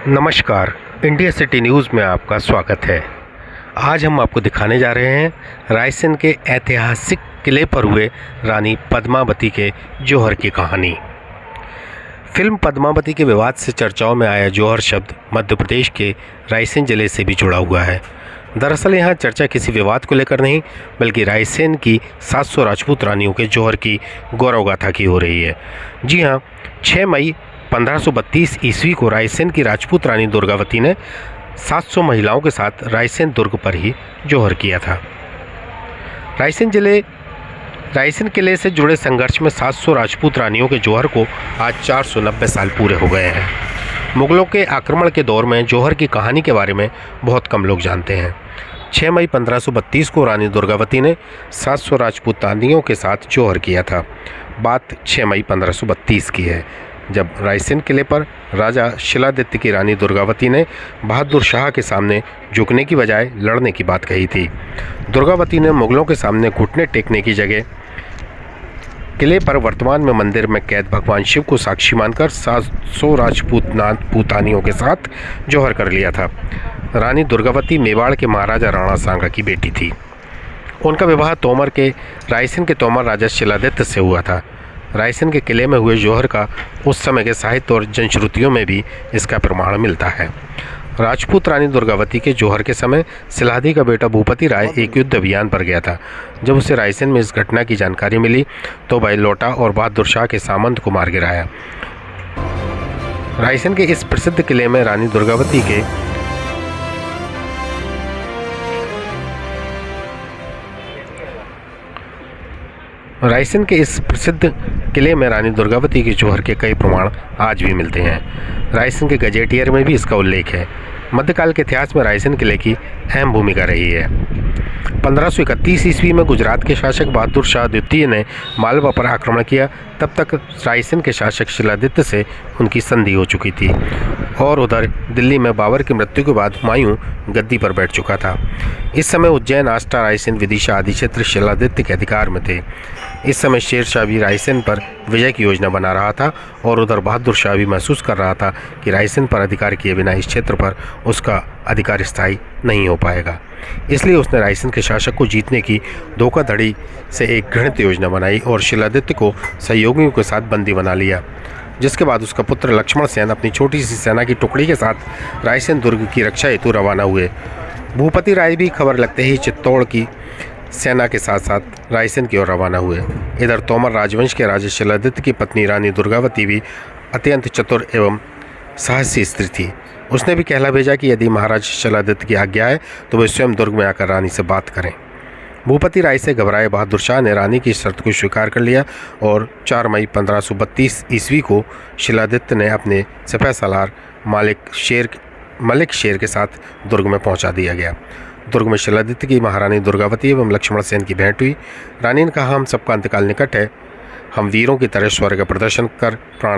नमस्कार, India city news में आपका स्वागत है। आज हम आपको दिखाने जा रहे हैं रायसेन के ऐतिहासिक किले पर हुए रानी पद्मावती के जौहर की कहानी। फिल्म पद्मावती के विवाद से चर्चाओं में आया जौहर शब्द मध्य प्रदेश के रायसेन जिले से भी जुड़ा हुआ है। दरअसल यहाँ चर्चा किसी विवाद को लेकर नहीं, बल्कि रायसेन की 700 राजपूत रानियों के जौहर की गौरव गाथा की हो रही है। जी हाँ, 6 मई 1532 ईस्वी को रायसेन की राजपूत रानी दुर्गावती ने 700 महिलाओं के साथ रायसेन दुर्ग पर ही जौहर किया था। रायसेन किले से जुड़े संघर्ष में 700 राजपूत रानियों के जौहर को आज 490 साल पूरे हो गए हैं। मुगलों के आक्रमण के दौर में जौहर की कहानी के बारे में बहुत कम लोग जानते हैं। 6 मई 1532 को रानी दुर्गावती ने 700 राजपूत रानियों के साथ जौहर किया था। बात 6 मई 1532 की है, जब रायसेन किले पर राजा शिलादित्य की रानी दुर्गावती ने बहादुर शाह के सामने झुकने की बजाय लड़ने की बात कही थी। दुर्गावती ने मुगलों के सामने घुटने टेकने की जगह किले पर वर्तमान में मंदिर में कैद भगवान शिव को साक्षी मानकर 700 राजपूतानियों के साथ जौहर कर लिया था। रानी दुर्गावती मेवाड़ के महाराजा राणा सांगा की बेटी थी। उनका विवाह रायसेन के तोमर राजा शिलादित्य से हुआ था। रायसेन के किले में हुए जौहर का उस समय के साहित्य और जनश्रुतियों में भी इसका प्रमाण मिलता है। राजपूत रानी दुर्गावती के जौहर के समय सिलाधी का बेटा भूपति राय एक युद्ध अभियान पर गया था। जब उसे रायसेन में इस घटना की जानकारी मिली तो वह लौटा और बहादुर शाह के सामंत को मार गिराया। रायसेन के इस प्रसिद्ध किले में रानी दुर्गावती के रानी दुर्गावती के जौहर के कई प्रमाण आज भी मिलते हैं। रायसेन के गजेटियर में भी इसका उल्लेख है। मध्यकाल के इतिहास में रायसेन किले की अहम भूमिका रही है। 1531 ईस्वी में गुजरात के शासक बहादुर शाह द्वितीय ने मालवा पर आक्रमण किया। तब तक रायसेन के शासक शिलादित्य से उनकी संधि हो चुकी थी और उधर दिल्ली में बाबर की मृत्यु के बाद हुमायूं गद्दी पर बैठ चुका था। इस समय उज्जैन, आष्टा, रायसेन, विदिशा आदि क्षेत्र शिलादित्य के अधिकार में थे। इस समय शेर शाह भी रायसेन पर विजय की योजना बना रहा था और उधर बहादुर शाह भी महसूस कर रहा था कि रायसेन पर अधिकार किए बिना इस क्षेत्र पर उसका अधिकार स्थायी नहीं हो पाएगा। इसलिए उसने रायसेन के शासक को जीतने की धोखाधड़ी से एक घृणित योजना बनाई और शिलादित्य को सहयोगियों के साथ बंदी बना लिया। जिसके बाद उसका पुत्र लक्ष्मण सेन अपनी छोटी सी सेना की टुकड़ी के साथ रायसेन दुर्ग की रक्षा हेतु रवाना हुए। भूपति राय भी खबर लगते ही चित्तौड़ की सेना के साथ साथ रायसेन की ओर रवाना हुए। इधर तोमर राजवंश के राजा शिलादित्य की पत्नी रानी दुर्गावती भी अत्यंत चतुर एवं साहसी स्त्री थी। उसने भी कहला भेजा कि यदि महाराज शिलादित्य की आज्ञा है तो वे स्वयं दुर्ग में आकर रानी से बात करें। भूपति राय से घबराए बहादुर शाह ने रानी की शर्त को स्वीकार कर लिया और 4 मई 1532 ईस्वी को शिलादित्य ने अपने सिपह सालार मलिक शेर के साथ दुर्ग में पहुंचा दिया गया। दुर्ग में शिलादित्य की महारानी दुर्गावती एवं लक्ष्मण सेन की भेंट हुई। रानी ने कहा, हम सबका अंतकाल निकट है, हम वीरों की तरह स्वर्ग का प्रदर्शन कर प्राण